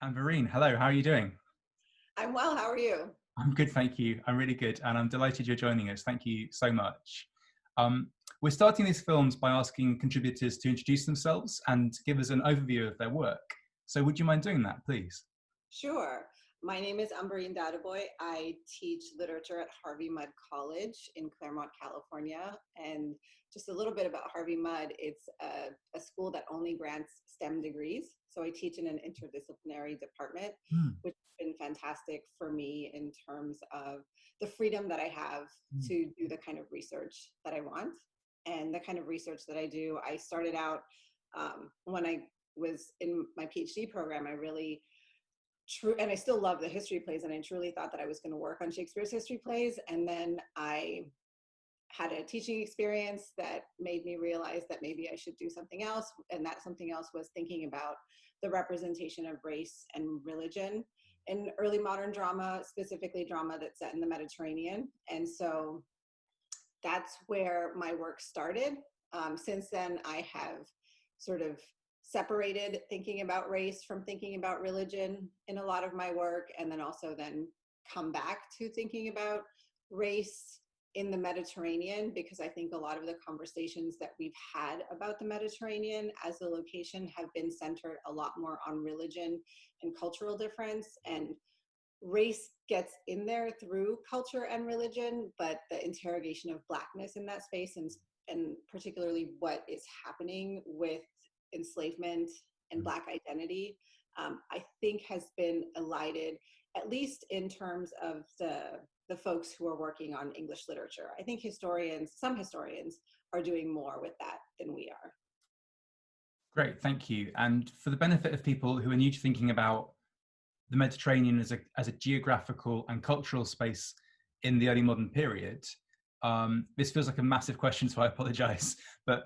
Ambereen, hello, how are you doing? I'm well. How are you? I'm good, thank you. I'm really good, and I'm delighted you're joining us. Thank you so much. Um, we're starting these films by asking contributors to introduce themselves and give us an overview of their work. So, would you mind doing that, please? Sure. My name is Ambereen Dadabhoy. I teach literature at Harvey Mudd College in Claremont, California. And just a little bit about Harvey Mudd, it's a school that only grants STEM degrees. So I teach in an interdisciplinary department, Hmm. which has been fantastic for me in terms of the freedom that I have Hmm. to do the kind of research that I want. And the kind of research that I do, I started out when I was in my PhD program. I really true, and I still love the history plays, and I truly thought that I was going to work on Shakespeare's history plays. And then I had a teaching experience that made me realize that maybe I should do something else, and that something else was thinking about the representation of race and religion in early modern drama, specifically drama that's set in the Mediterranean. And so that's where my work started. Since then, I have sort of separated thinking about race from thinking about religion in a lot of my work, and then also then come back to thinking about race in the Mediterranean, because I think a lot of the conversations that we've had about the Mediterranean as a location have been centered a lot more on religion and cultural difference. And race gets in there through culture and religion, but the interrogation of Blackness in that space, and particularly what is happening with enslavement and Black identity, I think has been elided, at least in terms of the folks who are working on English literature. I think some historians are doing more with that than we are. Great, thank you. And for the benefit of people who are new to thinking about the Mediterranean as a geographical and cultural space in the early modern period, this feels like a massive question, so I apologize. But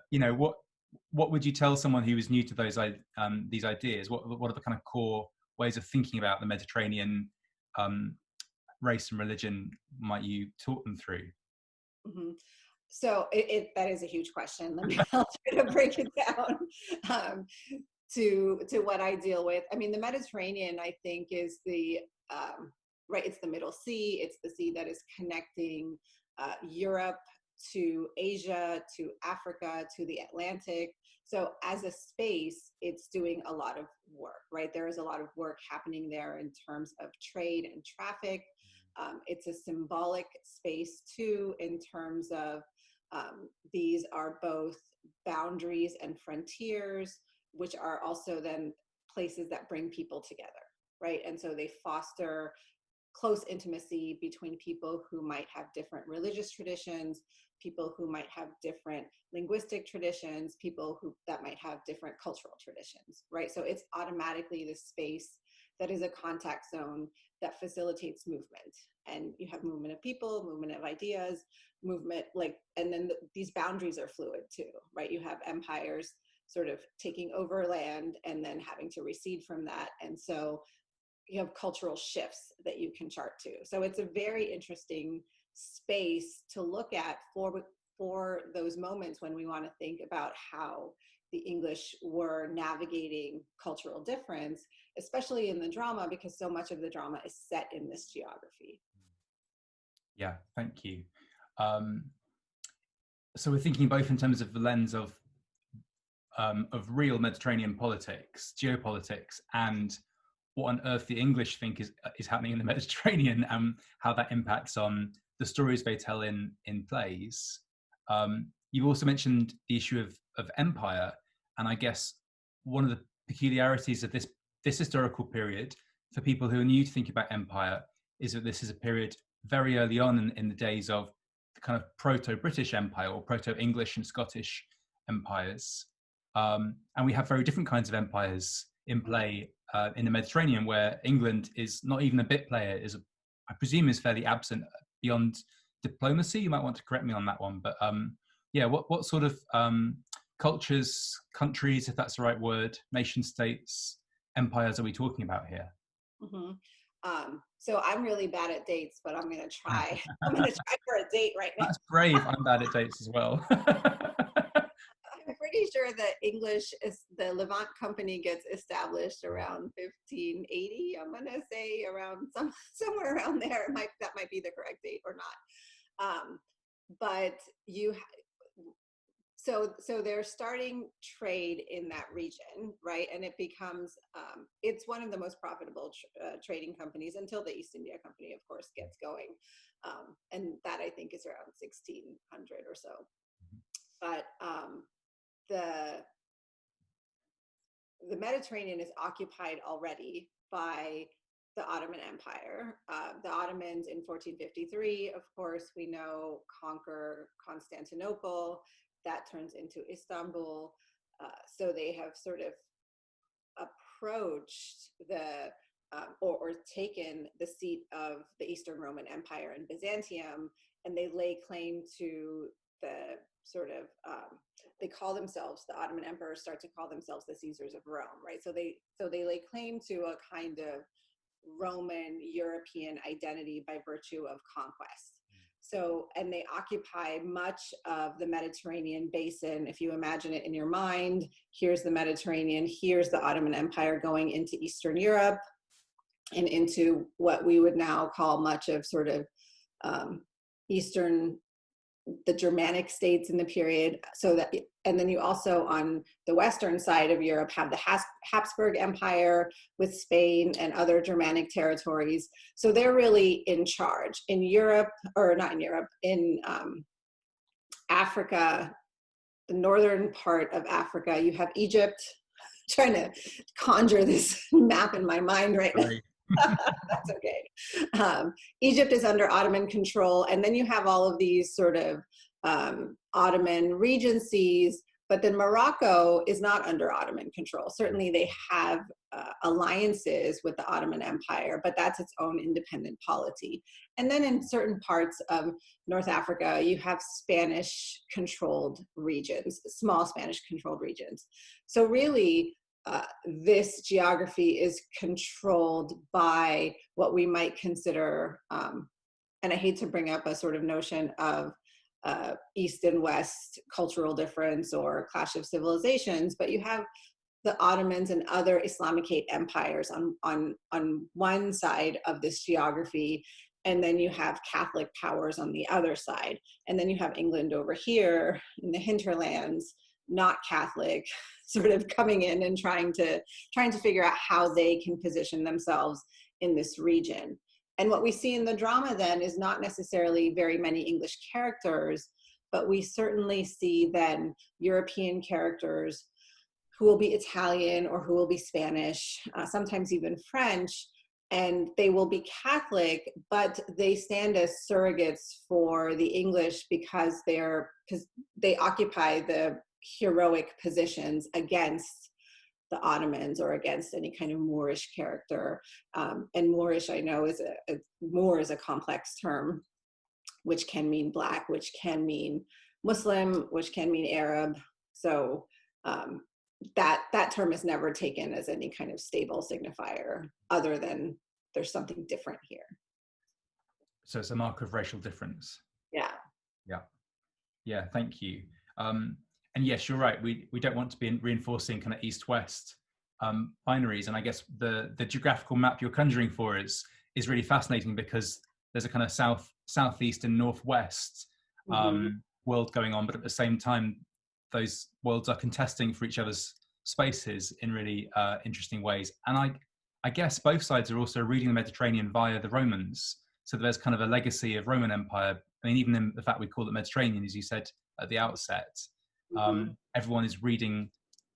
what would you tell someone who is new to these ideas? What are the kind of core ways of thinking about the Mediterranean race and religion might you talk them through? Mhm. So that is a huge question. I'll try to break it down to what I deal with. I mean, the Mediterranean, I think, is right. It's the Middle Sea. It's the sea that is connecting Europe to Asia, to Africa, to the Atlantic. So as a space, it's doing a lot of work, right? There is a lot of work happening there in terms of trade and traffic. It's a symbolic space too, in terms of these are both boundaries and frontiers, which are also then places that bring people together, right? And so they foster close intimacy between people who might have different religious traditions, people who might have different linguistic traditions, people who that might have different cultural traditions, right? So it's automatically the space that is a contact zone that facilitates movement. And you have movement of people, movement of ideas, movement and then these boundaries are fluid too, right? You have empires sort of taking over land and then having to recede from that. And so you have cultural shifts that you can chart to. So it's a very interesting space to look at for those moments when we want to think about how the English were navigating cultural difference, especially in the drama, because so much of the drama is set in this geography. Yeah, thank you. Um, so we're thinking both in terms of the lens of real Mediterranean politics, geopolitics, and what on earth the English think is happening in the Mediterranean, and how that impacts on the stories they tell in plays. You've also mentioned the issue of empire, and I guess one of the peculiarities of this historical period for people who are new to thinking about empire is that this is a period very early on in the days of the kind of proto-British Empire or proto-English and Scottish empires. And we have very different kinds of empires in play in the Mediterranean, where England is not even a bit player, I presume is fairly absent beyond diplomacy. You might want to correct me on that one, but yeah, what sort of cultures, countries, if that's the right word, nation states, empires are we talking about here? Mm-hmm. So I'm really bad at dates, but I'm gonna try. I'm gonna try for a date right now. That's brave. I'm bad at dates as well. I'm pretty sure the Levant Company gets established around 1580. I'm gonna say around somewhere around there. That might be the correct date or not. But so they're starting trade in that region, right? And it becomes it's one of the most profitable trading companies until the East India Company, of course, gets going, and that I think is around 1600 or so. But the Mediterranean is occupied already by the Ottoman Empire. The Ottomans in 1453, of course, we know, conquer Constantinople. That turns into Istanbul. So they have sort of approached or taken the seat of the Eastern Roman Empire in Byzantium, and they lay claim to the sort of, they call themselves, the Ottoman emperors start to call themselves the Caesars of Rome, right? So they lay claim to a kind of Roman European identity by virtue of conquest. So, and they occupy much of the Mediterranean basin. If you imagine it in your mind, here's the Mediterranean, here's the Ottoman Empire going into Eastern Europe and into what we would now call much of sort of the Germanic states in the period. So that, and then you also on the western side of Europe have the Habsburg Empire with Spain and other Germanic territories. So they're really in charge. In Europe, or not in Europe, in Africa, the northern part of Africa, you have Egypt. Trying to conjure this map in my mind right now. That's okay. Egypt is under Ottoman control, and then you have all of these sort of Ottoman regencies, but then Morocco is not under Ottoman control. Certainly they have alliances with the Ottoman Empire, but that's its own independent polity. And then in certain parts of North Africa, you have Spanish-controlled regions, small Spanish-controlled regions. So really, this geography is controlled by what we might consider, and I hate to bring up a sort of notion of East and West cultural difference or clash of civilizations, but you have the Ottomans and other Islamicate empires on one side of this geography, and then you have Catholic powers on the other side, and then you have England over here in the hinterlands, not Catholic, sort of coming in and trying to figure out how they can position themselves in this region. And what we see in the drama then is not necessarily very many English characters, but we certainly see then European characters who will be Italian or who will be Spanish, sometimes even French, and they will be Catholic, but they stand as surrogates for the English because they occupy the heroic positions against the Ottomans or against any kind of Moorish character. And Moorish, I know, Moor is a complex term, which can mean Black, which can mean Muslim, which can mean Arab. So that term is never taken as any kind of stable signifier other than there's something different here. So it's a mark of racial difference. Yeah. Yeah, thank you. And yes, you're right. We don't want to be reinforcing kind of east-west binaries. And I guess the geographical map you're conjuring for is really fascinating because there's a kind of southeast and northwest world going on, but at the same time, those worlds are contesting for each other's spaces in really interesting ways. And I guess both sides are also reading the Mediterranean via the Romans. So there's kind of a legacy of Roman Empire. I mean, even in the fact we call it Mediterranean, as you said at the outset, everyone is reading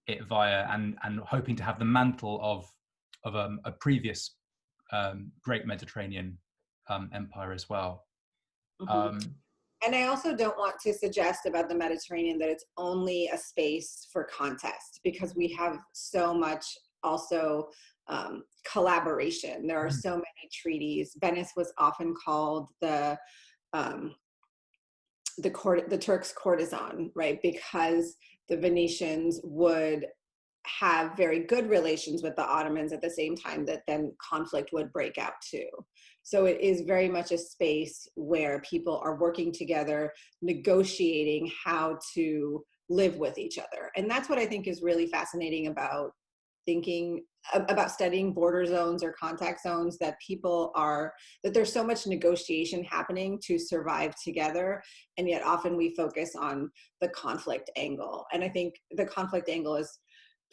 it via and hoping to have the mantle of a previous great Mediterranean empire as well. And I also don't want to suggest about the Mediterranean that it's only a space for contest, because we have so much also collaboration. There are so many treaties. Venice was often called the Turks' courtesan, right? Because the Venetians would have very good relations with the Ottomans at the same time that then conflict would break out too. So it is very much a space where people are working together, negotiating how to live with each other. And that's what I think is really fascinating about thinking about studying border zones or contact zones, that there's so much negotiation happening to survive together. And yet often we focus on the conflict angle. And I think the conflict angle is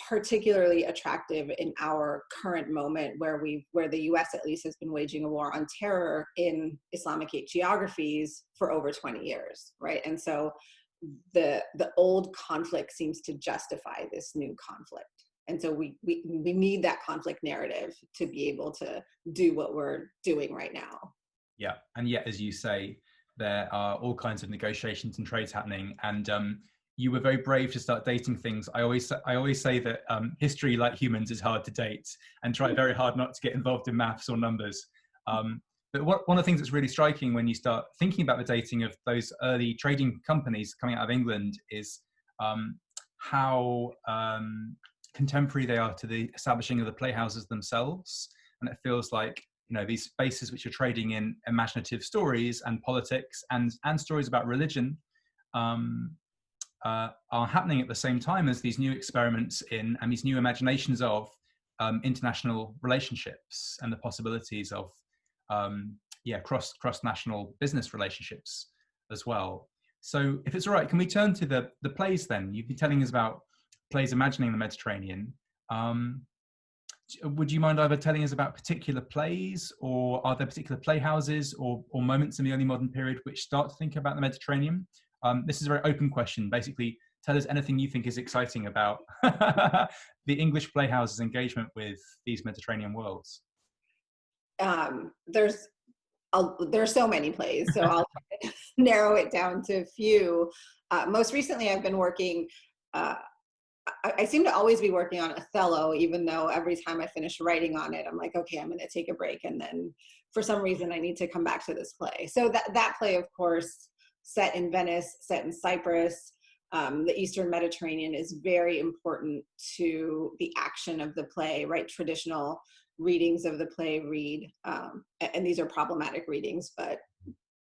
particularly attractive in our current moment, where the US at least has been waging a war on terror in Islamic geographies for over 20 years, right? And so the old conflict seems to justify this new conflict. And so we need that conflict narrative to be able to do what we're doing right now. Yeah, and yet, as you say, there are all kinds of negotiations and trades happening, and you were very brave to start dating things. I always say that history, like humans, is hard to date, and try very hard not to get involved in maths or numbers. But one of the things that's really striking when you start thinking about the dating of those early trading companies coming out of England is how contemporary they are to the establishing of the playhouses themselves. And it feels like, you know, these spaces which are trading in imaginative stories and politics and stories about religion are happening at the same time as these new experiments in and these new imaginations of international relationships and the possibilities of cross-national business relationships as well. So if it's all right, can we turn to the plays then? You've been telling us about plays imagining the Mediterranean. Would you mind either telling us about particular plays, or are there particular playhouses or moments in the early modern period which start to think about the Mediterranean? This is a very open question. Basically, tell us anything you think is exciting about the English playhouse's engagement with these Mediterranean worlds. There's so many plays, so I'll narrow it down to a few. Most recently, I've been working, I seem to always be working on Othello, even though every time I finish writing on it, I'm like, okay, I'm going to take a break. And then for some reason, I need to come back to this play. So that play, of course, set in Venice, set in Cyprus, the Eastern Mediterranean is very important to the action of the play, right? Traditional readings of the play read, and these are problematic readings, but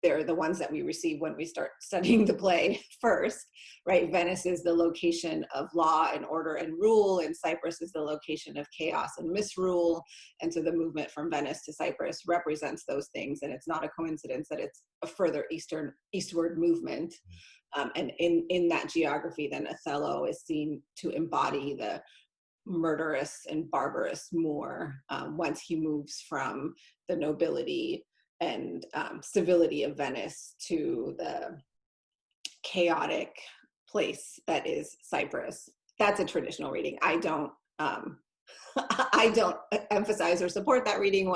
they're the ones that we receive when we start studying the play first, right? Venice is the location of law and order and rule, and Cyprus is the location of chaos and misrule. And so the movement from Venice to Cyprus represents those things. And it's not a coincidence that it's a further eastward movement. And in that geography, then Othello is seen to embody the murderous and barbarous Moor once he moves from the nobility and civility of Venice to the chaotic place that is Cyprus. That's a traditional reading. I don't emphasize or support that reading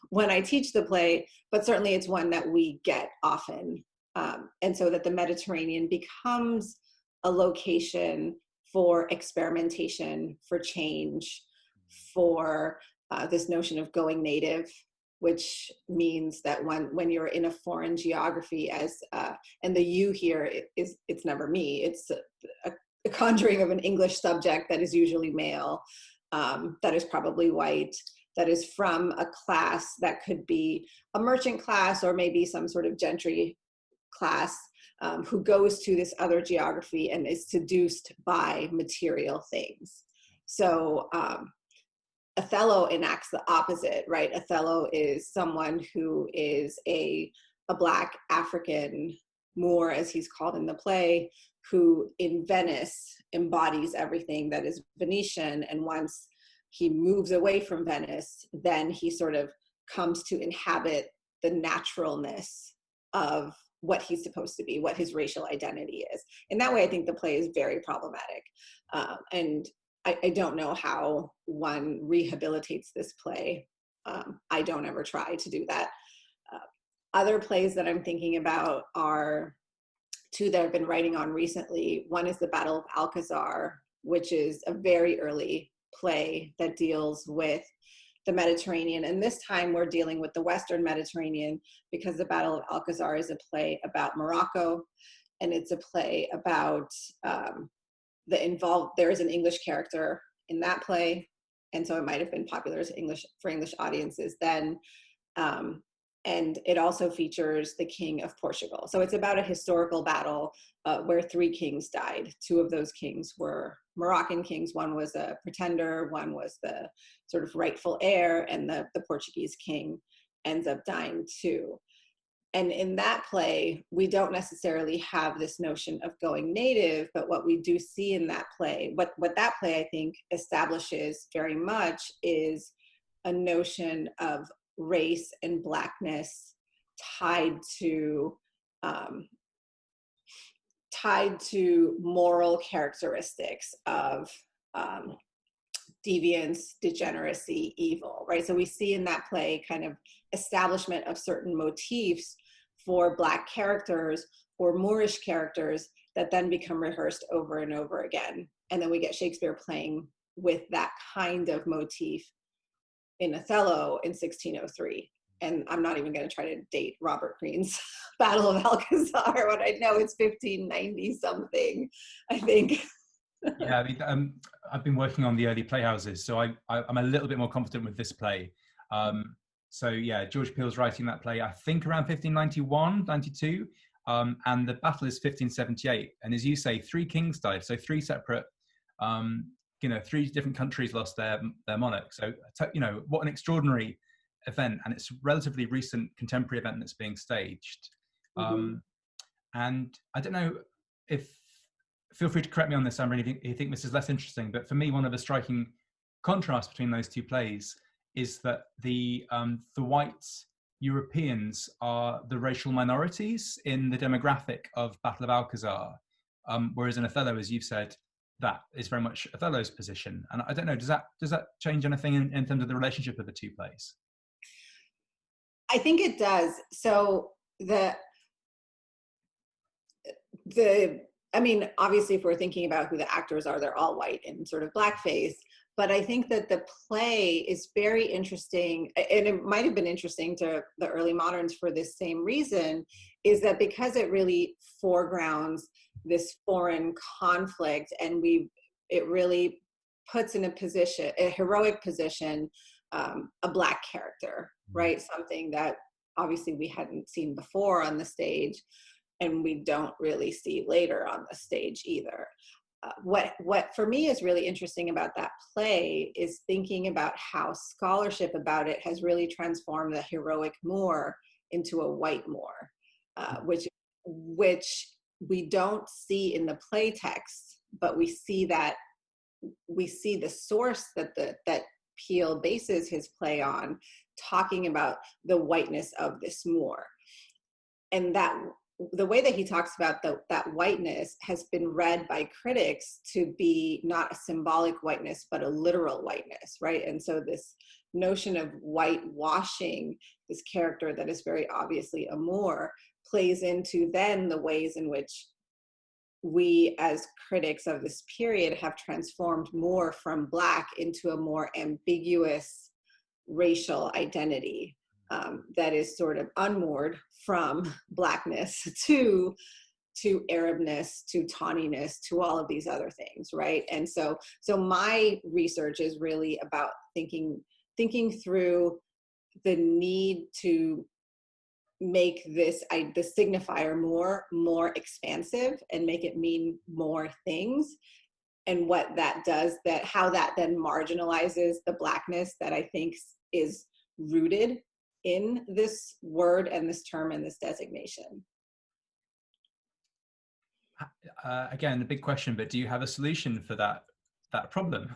when I teach the play, but certainly it's one that we get often. And so that the Mediterranean becomes a location for experimentation, for change, for this notion of going native, which means that when you're in a foreign geography, and the you here it's never me, it's a conjuring of an English subject that is usually male, that is probably white, that is from a class that could be a merchant class or maybe some sort of gentry class, who goes to this other geography and is seduced by material things. So Othello enacts the opposite, right? Othello is someone who is a Black African Moor, as he's called in the play, who in Venice embodies everything that is Venetian. And once he moves away from Venice, then he sort of comes to inhabit the naturalness of what he's supposed to be, what his racial identity is. In that way, I think the play is very problematic. And I don't know how one rehabilitates this play. I don't ever try to do that. Other plays that I'm thinking about are two that I've been writing on recently. One is The Battle of Alcazar, which is a very early play that deals with the Mediterranean. And this time we're dealing with the Western Mediterranean, because The Battle of Alcazar is a play about Morocco. And it's a play about there is an English character in that play. And so it might have been popular for English audiences then. and it also features the King of Portugal. So it's about a historical battle where 3 kings died. 2 of those kings were Moroccan kings. One was a pretender, one was the sort of rightful heir, and the Portuguese king ends up dying too. And in that play, we don't necessarily have this notion of going native, but what we do see in that play, what that play I think establishes very much is a notion of race and Blackness tied to moral characteristics of deviance, degeneracy, evil, right? So we see in that play kind of establishment of certain motifs for Black characters or Moorish characters that then become rehearsed over and over again. And then we get Shakespeare playing with that kind of motif in Othello in 1603. And I'm not even going to try to date Robert Greene's Battle of Alcazar when I know it's 1590 something, I think. Yeah, I mean, I've been working on the early playhouses, so I'm a little bit more confident with this play. So yeah, George Peele's writing that play, I think around 1591, 92, and the battle is 1578. And as you say, 3 kings died, so 3 separate, 3 different countries lost their monarch. So what an extraordinary event, and it's a relatively recent contemporary event that's being staged. Mm-hmm. And I don't know if, feel free to correct me on this, Ambereen, if you think this is less interesting, but for me, one of the striking contrasts between those 2 plays is that the white Europeans are the racial minorities in the demographic of Battle of Alcazar, whereas in Othello, as you've said, that is very much Othello's position. And I don't know, does that change anything in terms of the relationship of the 2 plays? I think it does. So I mean, obviously, if we're thinking about who the actors are, they're all white in sort of blackface. But I think that the play is very interesting, and it might have been interesting to the early moderns for this same reason, is that because it really foregrounds this foreign conflict, and it really puts in a heroic position, a Black character, right? Something that obviously we hadn't seen before on the stage, and we don't really see later on the stage either. What for me is really interesting about that play is thinking about how scholarship about it has really transformed the heroic Moor into a white Moor, which we don't see in the play text, but we see the source that Peele bases his play on, talking about the whiteness of this Moor. And that the way that he talks about that whiteness has been read by critics to be not a symbolic whiteness, but a literal whiteness, right? And so this notion of whitewashing this character that is very obviously a Moor plays into then the ways in which we as critics of this period have transformed Moor from Black into a more ambiguous racial identity. That is sort of unmoored from Blackness to Arabness, to tawniness, to all of these other things, right? And so my research is really about thinking through the need to make the signifier more expansive and make it mean more things, and what that does, how that then marginalizes the Blackness that I think is rooted in this word and this term and this designation. Again, a big question, but do you have a solution for that problem?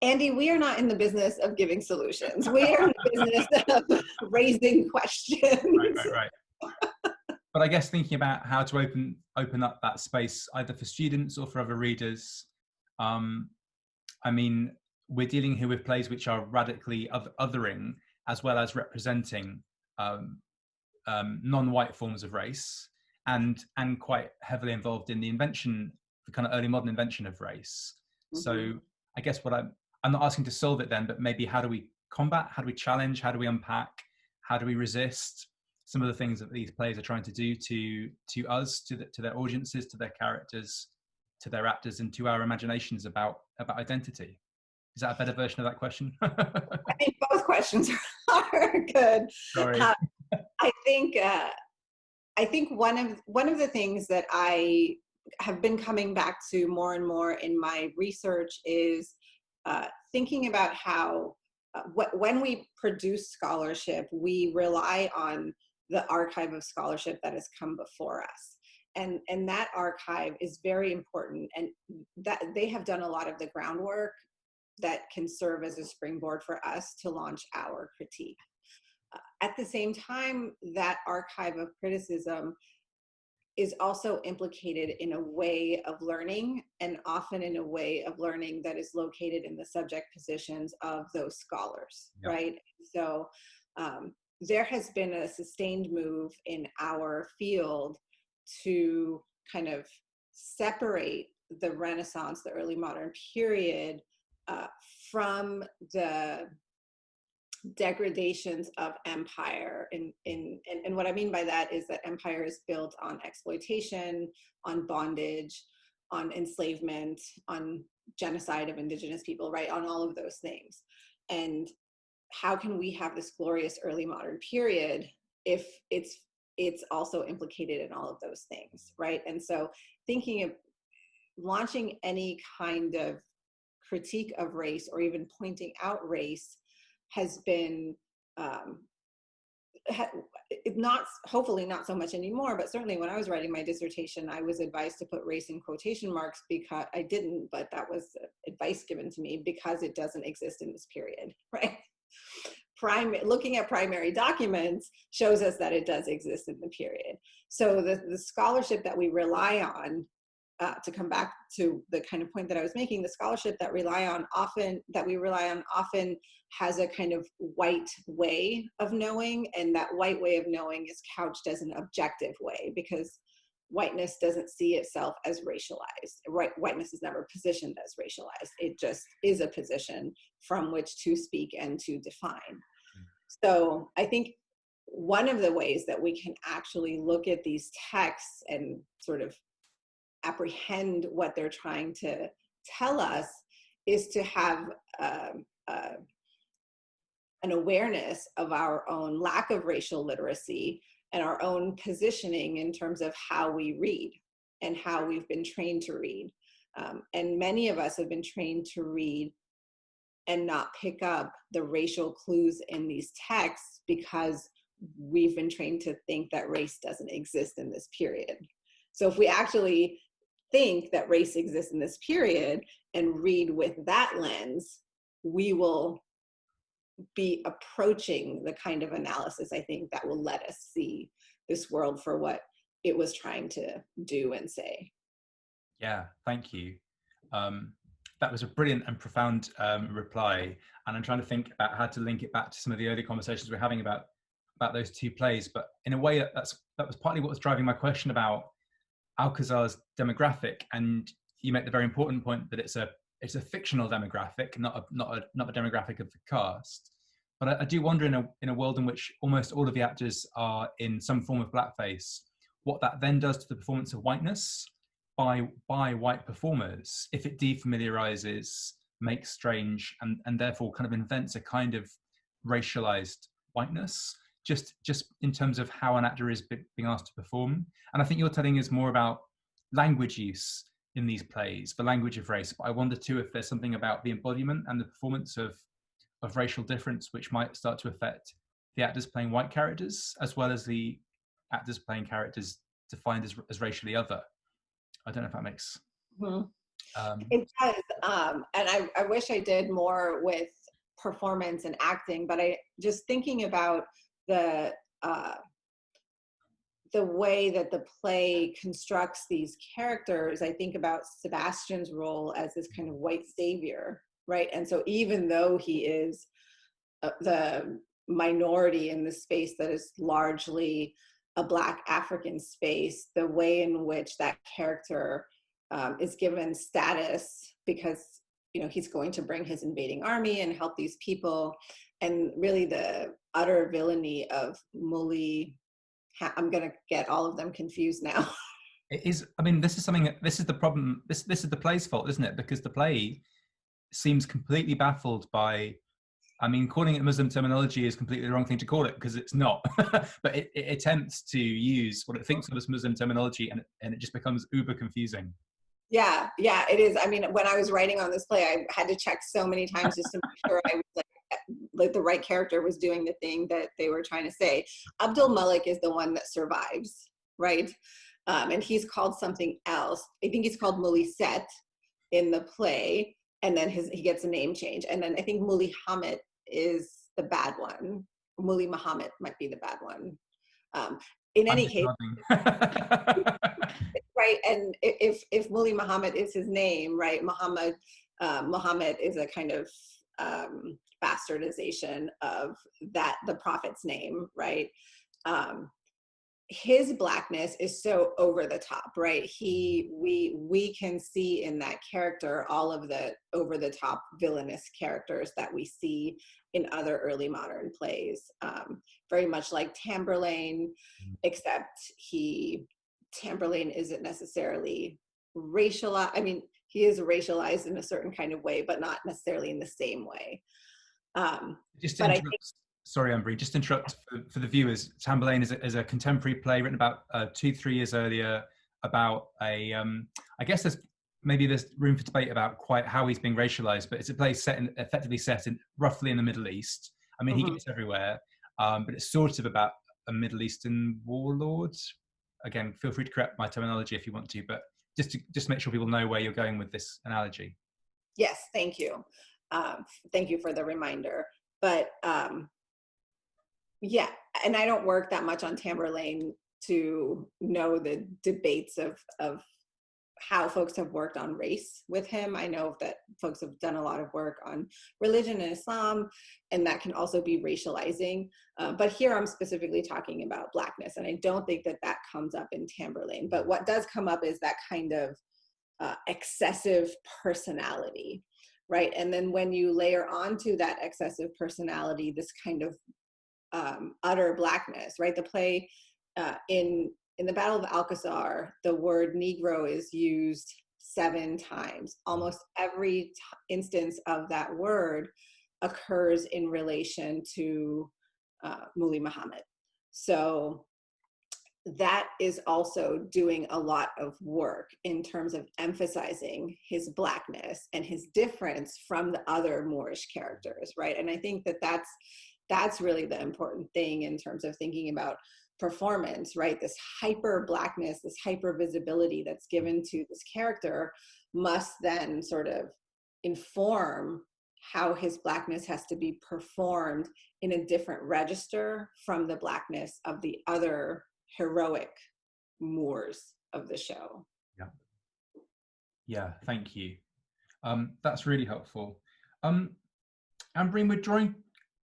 Andy, we are not in the business of giving solutions. We are in the business of raising questions. Right. But I guess thinking about how to open up that space, either for students or for other readers. I mean, we're dealing here with plays which are radically othering, as well as representing non-white forms of race, and quite heavily involved in the kind of early modern invention of race. Mm-hmm. So I guess what I'm not asking to solve it then, but maybe how do we combat, how do we challenge, how do we unpack, how do we resist some of the things that these plays are trying to do to us, to their audiences, to their characters, to their actors, and to our imaginations about identity? Is that a better version of that question? I think both questions questions are good. Sorry. I think one of the things that I have been coming back to more and more in my research is thinking about how when we produce scholarship, we rely on the archive of scholarship that has come before us. And that archive is very important, and that they have done a lot of the groundwork that can serve as a springboard for us to launch our critique. At the same time, that archive of criticism is also implicated in a way of learning, and often in a way of learning that is located in the subject positions of those scholars, yeah. Right? So there has been a sustained move in our field to kind of separate the Renaissance, the early modern period, from the degradations of empire. And what I mean by that is that empire is built on exploitation, on bondage, on enslavement, on genocide of indigenous people, right? On all of those things. And how can we have this glorious early modern period if it's also implicated in all of those things, right? And so thinking of launching any kind of critique of race or even pointing out race has been not, hopefully not so much anymore, but certainly when I was writing my dissertation, I was advised to put race in quotation marks because I didn't, but that was advice given to me because it doesn't exist in this period, right? Looking at primary documents shows us that it does exist in the period. So the scholarship that we rely on, to come back to the kind of point that I was making, the scholarship that we rely on often has a kind of white way of knowing, and that white way of knowing is couched as an objective way because whiteness doesn't see itself as racialized. Right? Whiteness is never positioned as racialized. It just is a position from which to speak and to define. So I think one of the ways that we can actually look at these texts and sort of apprehend what they're trying to tell us is to have an awareness of our own lack of racial literacy and our own positioning in terms of how we read and how we've been trained to read. And many of us have been trained to read and not pick up the racial clues in these texts because we've been trained to think that race doesn't exist in this period. So if we actually think that race exists in this period and read with that lens, we will be approaching the kind of analysis, I think, that will let us see this world for what it was trying to do and say. Yeah, thank you. That was a brilliant and profound reply. And I'm trying to think about how to link it back to some of the early conversations we're having about those two plays. But in a way, that was partly what was driving my question about Alcazar's demographic. And you make the very important point that it's a fictional demographic, not a demographic of the cast. But I do wonder in a world in which almost all of the actors are in some form of blackface, what that then does to the performance of whiteness by white performers, if it defamiliarizes, makes strange, and therefore kind of invents a kind of racialized whiteness, just in terms of how an actor is being asked to perform. And I think you're telling us more about language use in these plays, the language of race. But I wonder too if there's something about the embodiment and the performance of racial difference which might start to affect the actors playing white characters as well as the actors playing characters defined as racially other. I don't know if that makes... It does. And I wish I did more with performance and acting, but I just thinking about the way that the play constructs these characters, I think about Sebastian's role as this kind of white savior, right? And so even though he is the minority in the space that is largely a Black African space, the way in which that character is given status because, you know, he's going to bring his invading army and help these people, and really the utter villainy of Muli. I'm going to get all of them confused now. It is. I mean, this is the problem. This is the play's fault, isn't it? Because the play seems completely baffled by I mean, calling it Muslim terminology is completely the wrong thing to call it, because it's not. But it attempts to use what it thinks of as Muslim terminology, and it just becomes uber confusing. Yeah, yeah, it is. I mean, when I was writing on this play, I had to check so many times just to make sure I was like the right character was doing the thing that they were trying to say. Abdul Malik is the one that survives, right? And he's called something else. I think he's called Muliset in the play, and then he gets a name change. And then I think Muli Hamid is the bad one. Muli Muhammad might be the bad one. In I'm any just case, nodding. right, and if Muli Muhammad is his name, right, Muhammad is a kind of bastardization of the prophet's name, right? His blackness is so over the top, right? We can see in that character all of the over the top villainous characters that we see in other early modern plays, very much like Tamburlaine, except Tamburlaine isn't necessarily racialized. I mean, he is racialized in a certain kind of way, but not necessarily in the same way. Just to But I think, interrupt, sorry, Ambereen, just to interrupt for the viewers. Tamburlaine is a contemporary play written about 2-3 years earlier about a, I guess there's room for debate about quite how he's being racialized, but it's a play effectively set in roughly in the Middle East. I mean, he gets everywhere, but it's sort of about a Middle Eastern warlord. Again, feel free to correct my terminology if you want to, but just make sure people know where you're going with this analogy. yes, thank you. Thank you for the reminder. But yeah, and I don't work that much on Tamburlaine to know the debates of how folks have worked on race with him. I know that folks have done a lot of work on religion and Islam, and that can also be racializing. But here I'm specifically talking about Blackness, and I don't think that that comes up in Tamburlaine. But what does come up is that kind of excessive personality, right? And then when you layer onto that excessive personality, this kind of utter Blackness, right? The play in the Battle of Alcazar, the word Negro is used 7 times. Almost every instance of that word occurs in relation to Muli Muhammad. So that is also doing a lot of work in terms of emphasizing his Blackness and his difference from the other Moorish characters, right? And I think that that's really the important thing in terms of thinking about performance, right? This hyper Blackness, this hyper visibility that's given to this character must then sort of inform how his Blackness has to be performed in a different register from the Blackness of the other heroic Moors of the show. Yeah, thank you. That's really helpful. Ambereen, we're drawing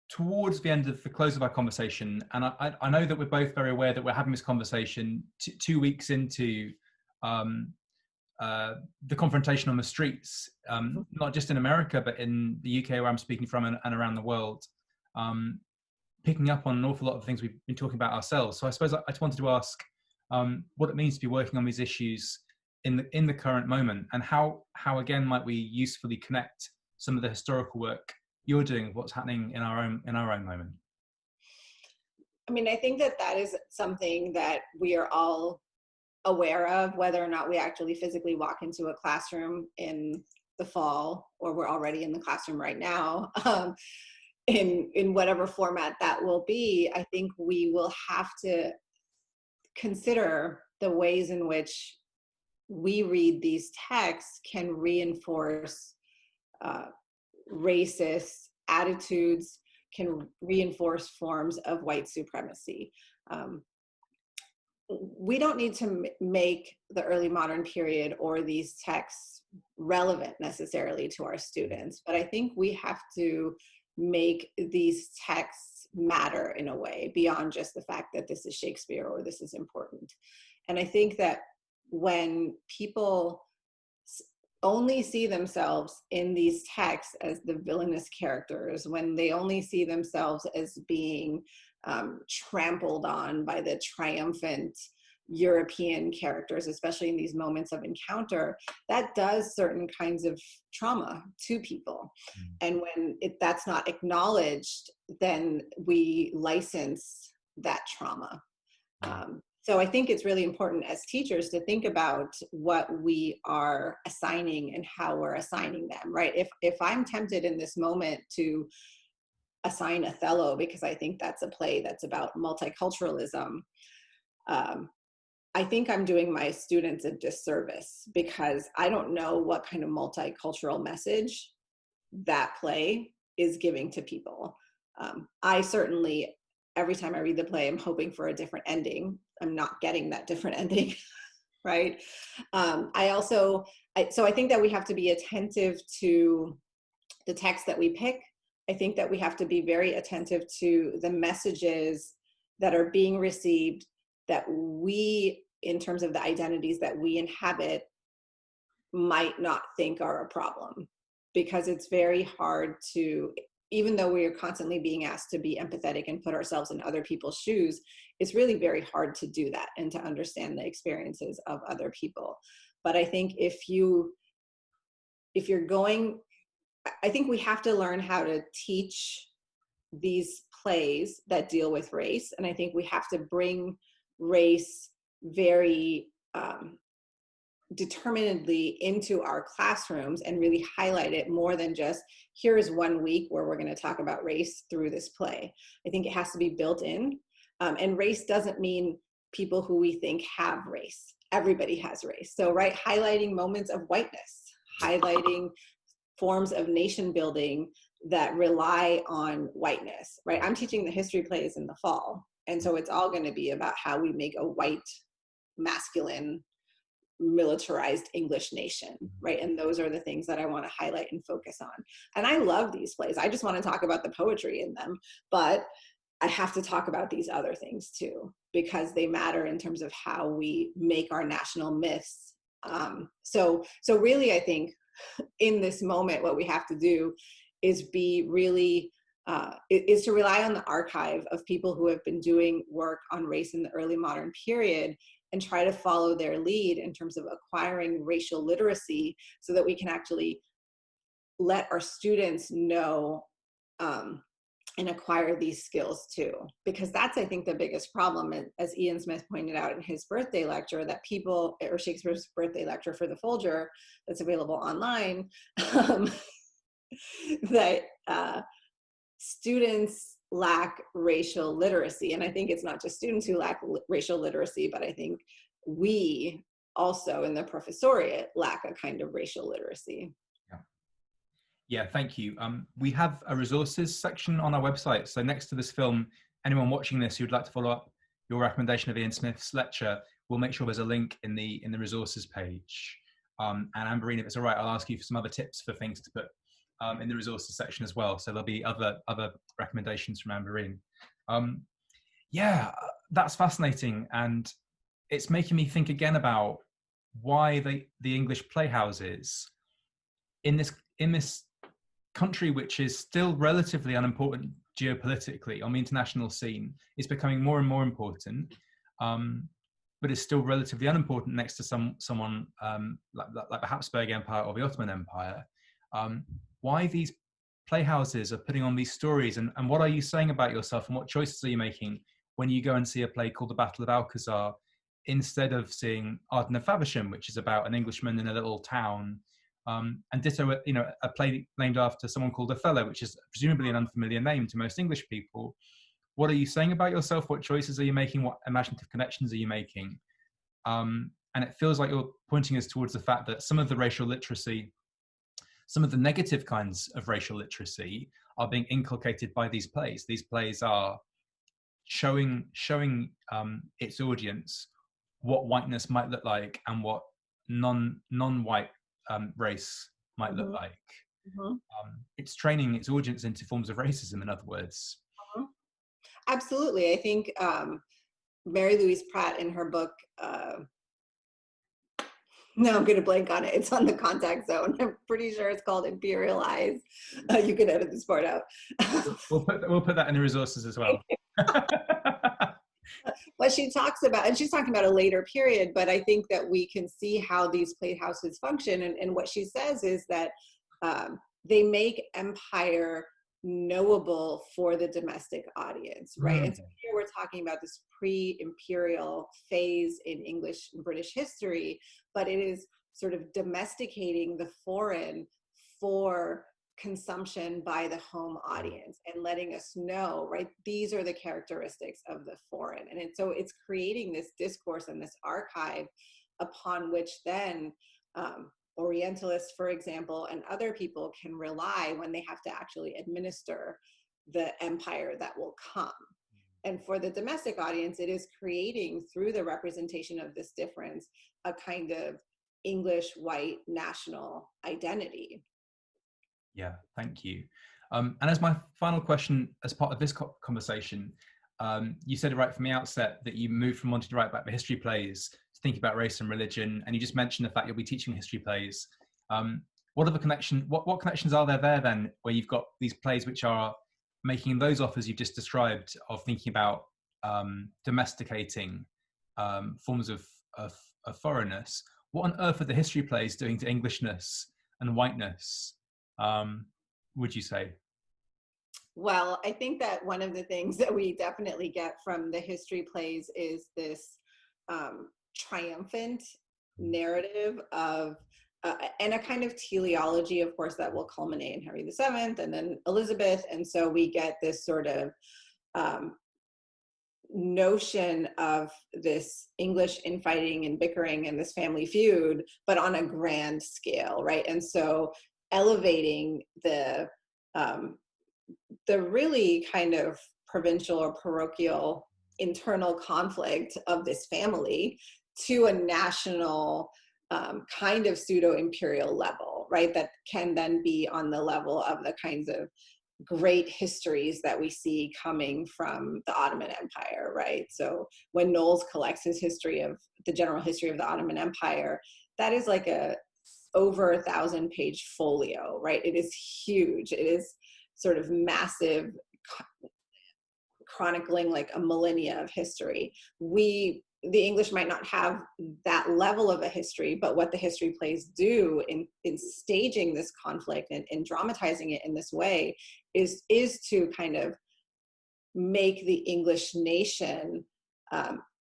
towards the end of the close of our conversation, and I know that we're both very aware that we're having this conversation 2 weeks into the confrontation on the streets, not just in America, but in the UK where I'm speaking from, and around the world, picking up on an awful lot of things we've been talking about ourselves. So I suppose I just wanted to ask what it means to be working on these issues in the current moment, and how again might we usefully connect some of the historical work you're doing with what's happening in our own moment. I mean, I think that is something that we are all aware of, whether or not we actually physically walk into a classroom in the fall, or we're already in the classroom right now, in whatever format that will be. I think we will have to consider the ways in which we read these texts can reinforce racist attitudes, can reinforce forms of white supremacy. We don't need to make the early modern period or these texts relevant necessarily to our students, but I think we have to make these texts matter in a way beyond just the fact that this is Shakespeare or this is important. And I think that when people only see themselves in these texts as the villainous characters, when they only see themselves as being trampled on by the triumphant European characters, especially in these moments of encounter, that does certain kinds of trauma to people. And when that's not acknowledged, then we license that trauma. So I think it's really important as teachers to think about what we are assigning and how we're assigning them, right? If I'm tempted in this moment to assign Othello because I think that's a play that's about multiculturalism, I think I'm doing my students a disservice, because I don't know what kind of multicultural message that play is giving to people. I certainly, every time I read the play, I'm hoping for a different ending. I'm not getting that different ending, right? So I think that we have to be attentive to the text that we pick. I think that we have to be very attentive to the messages that are being received, that we, in terms of the identities that we inhabit, might not think are a problem. Because it's very hard to, even though we are constantly being asked to be empathetic and put ourselves in other people's shoes, it's really very hard to do that and to understand the experiences of other people. But I think if you're going, I think we have to learn how to teach these plays that deal with race. And I think we have to bring race very determinedly into our classrooms and really highlight it more than just, here is 1 week where we're going to talk about race through this play. I think it has to be built in. And race doesn't mean people who we think have race. Everybody has race. So, right, highlighting moments of whiteness, highlighting forms of nation building that rely on whiteness, right? I'm teaching the history plays in the fall. And so it's all going to be about how we make a white, masculine, militarized English nation, right? And those are the things that I want to highlight and focus on. And I love these plays. I just want to talk about the poetry in them, but I have to talk about these other things too, because they matter in terms of how we make our national myths. So really, I think in this moment, what we have to do is be really, is to rely on the archive of people who have been doing work on race in the early modern period, and try to follow their lead in terms of acquiring racial literacy, so that we can actually let our students know and acquire these skills too. Because that's, I think, the biggest problem, as Ian Smith pointed out in his birthday lecture, that people, or Shakespeare's birthday lecture for the Folger that's available online, that students lack racial literacy. And I think it's not just students who lack racial literacy, but I think we also in the professoriate lack a kind of racial literacy. Yeah, thank you. We have a resources section on our website. So next to this film, anyone watching this who'd like to follow up your recommendation of Ian Smith's lecture, we'll make sure there's a link in the resources page. And Ambereen, if it's all right, I'll ask you for some other tips for things to put in the resources section as well. So there'll be other recommendations from Ambereen. Yeah, that's fascinating. And it's making me think again about why the English playhouses in this country, which is still relatively unimportant geopolitically on the international scene, is becoming more and more important, but is still relatively unimportant next to someone like the Habsburg Empire or the Ottoman Empire. Why these playhouses are putting on these stories, and what are you saying about yourself, and what choices are you making when you go and see a play called The Battle of Alcazar, instead of seeing Arden of Faversham, which is about an Englishman in a little town, and ditto, a play named after someone called Othello, which is presumably an unfamiliar name to most English people. What are you saying about yourself? What choices are you making? What imaginative connections are you making? And it feels like you're pointing us towards the fact that some of the racial literacy, some of the negative kinds of racial literacy, are being inculcated by these plays. These plays are showing its audience what whiteness might look like, and what non-white race might look like. It's training its audience into forms of racism, in other words. Absolutely. I think Mary Louise Pratt, in her book, no, I'm going to blank on it. It's on The Contact Zone. I'm pretty sure it's called Imperial Eyes. You can edit this part out. We'll put that in the resources as well. what she talks about, and she's talking about a later period, but I think that we can see how these playhouses function. And what she says is that they make empire knowable for the domestic audience, right? And so here we're talking about this pre-imperial phase in English and British history, but it is sort of domesticating the foreign for consumption by the home audience and letting us know, right, these are the characteristics of the foreign. And so it's creating this discourse and this archive upon which then Orientalists, for example, and other people can rely when they have to actually administer the empire that will come. And for the domestic audience, it is creating, through the representation of this difference, a kind of English white national identity. Yeah, thank you. And as my final question, as part of this conversation, you said it right from the outset that you moved from wanting to write about the history plays to think about race and religion, and you just mentioned the fact you'll be teaching history plays. What are the what connections are there then, where you've got these plays which are making those offers you've just described of thinking about domesticating forms of foreignness? What on earth are the history plays doing to Englishness and whiteness, would you say? Well, I think that one of the things that we definitely get from the history plays is this triumphant narrative of, and a kind of teleology, of course, that will culminate in Henry VII and then Elizabeth. And so we get this sort of notion of this English infighting and bickering and this family feud, but on a grand scale, right? And so elevating the really kind of provincial or parochial internal conflict of this family to a national kind of pseudo-imperial level, right? That can then be on the level of the kinds of great histories that we see coming from the Ottoman Empire, right? So when Knowles collects his history of the general history of the Ottoman Empire, that is like a over 1,000-page folio, right? It is huge. It is sort of massive, chronicling like a millennia of history. The English might not have that level of a history, but what the history plays do in staging this conflict and in dramatizing it in this way is to kind of make the English nation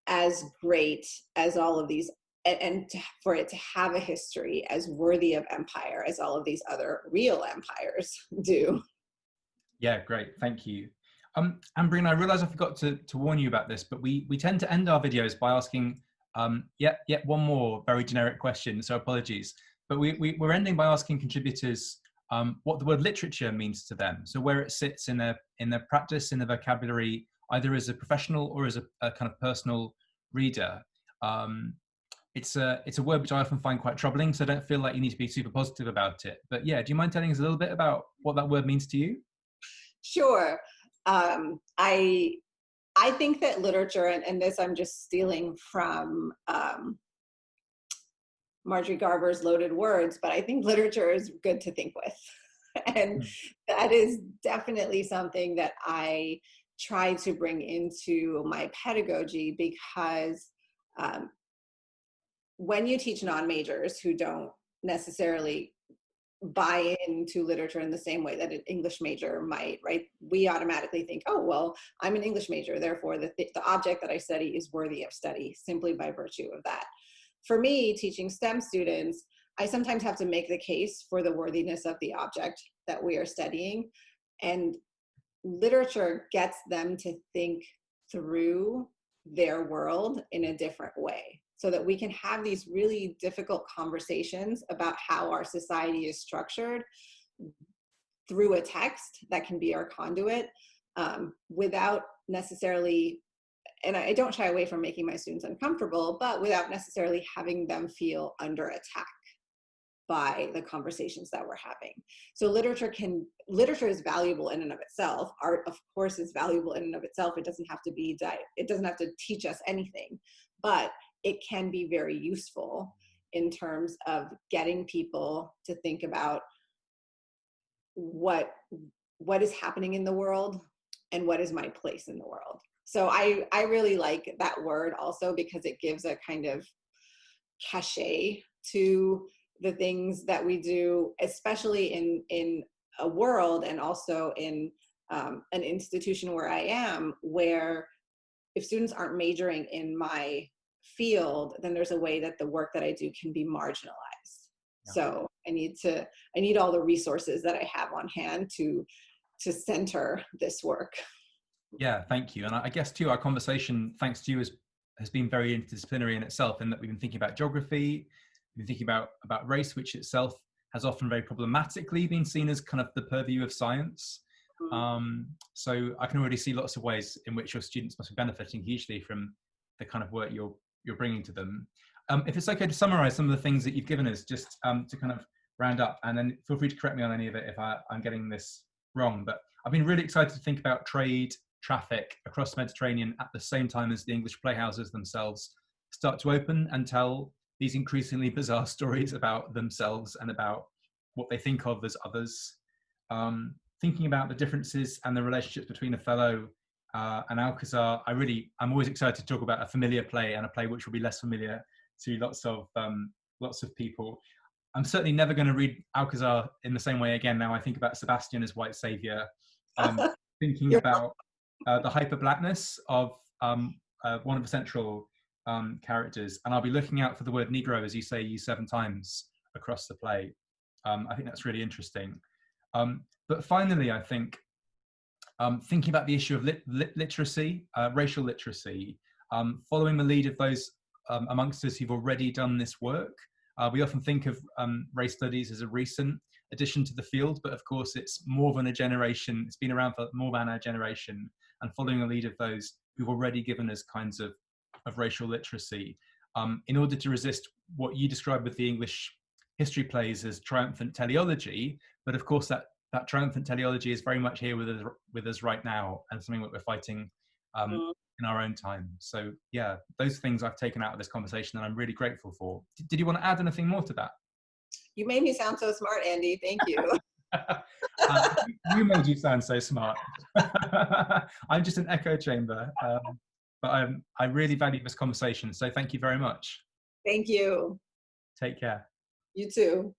as great as all of these, and for it to have a history as worthy of empire as all of these other real empires do. Yeah, great, thank you. Ambereen, I realize I forgot to warn you about this, but we tend to end our videos by asking yet one more very generic question, so apologies. But we're ending by asking contributors what the word literature means to them. So where it sits in their practice, in their vocabulary, either as a professional or as a kind of personal reader. It's a word which I often find quite troubling, so I don't feel like you need to be super positive about it. But yeah, do you mind telling us a little bit about what that word means to you? Sure. I think that literature, and this I'm just stealing from Marjorie Garber's Loaded Words, but I think literature is good to think with. And that is definitely something that I try to bring into my pedagogy, because when you teach non-majors who don't necessarily buy into literature in the same way that an English major might, right? We automatically think, oh, well, I'm an English major, therefore the object that I study is worthy of study simply by virtue of that. For me, teaching STEM students, I sometimes have to make the case for the worthiness of the object that we are studying. And literature gets them to think through their world in a different way, so that we can have these really difficult conversations about how our society is structured through a text that can be our conduit, without necessarily, and I don't shy away from making my students uncomfortable, but without necessarily having them feel under attack by the conversations that we're having. So literature is valuable in and of itself. Art, of course, is valuable in and of itself. It doesn't have to teach us anything, but it can be very useful in terms of getting people to think about what is happening in the world and what is my place in the world. So I really like that word also because it gives a kind of cachet to the things that we do, especially in a world and also in an institution where I am, where if students aren't majoring in my field, then there's a way that the work that I do can be marginalized. Yeah. So I need all the resources that I have on hand to center this work. Yeah, thank you. And I guess too, our conversation, thanks to you, has been very interdisciplinary in itself, in that we've been thinking about geography, we've been thinking about race, which itself has often very problematically been seen as kind of the purview of science. So I can already see lots of ways in which your students must be benefiting hugely from the kind of work you're bringing to them. If it's okay to summarize some of the things that you've given us, just to kind of round up, and then feel free to correct me on any of it if I'm getting this wrong. But I've been really excited to think about trade, traffic across the Mediterranean at the same time as the English playhouses themselves start to open and tell these increasingly bizarre stories about themselves and about what they think of as others. Thinking about the differences and the relationships between Othello and Alcazar, I'm always excited to talk about a familiar play and a play which will be less familiar to lots of people. I'm certainly never going to read Alcazar in the same way again. Now I think about Sebastian as white savior, thinking about the hyper blackness of one of the central characters, and I'll be looking out for the word Negro, as you say, used 7 times across the play. I think that's really interesting. But finally, I think thinking about the issue of literacy, racial literacy, following the lead of those amongst us who've already done this work. We often think of race studies as a recent addition to the field, but of course it's more than a generation. It's been around for more than a generation, and following the lead of those who've already given us kinds of racial literacy, in order to resist what you describe with the English history plays as triumphant teleology. But of course that triumphant teleology is very much here with us right now, and something that we're fighting in our own time. So yeah, those things I've taken out of this conversation and I'm really grateful for. Did you want to add anything more to that? You made me sound so smart, Andy. Thank you. You made you sound so smart. I'm just an echo chamber, but I really value this conversation, so thank you very much. Thank you. Take care. You too.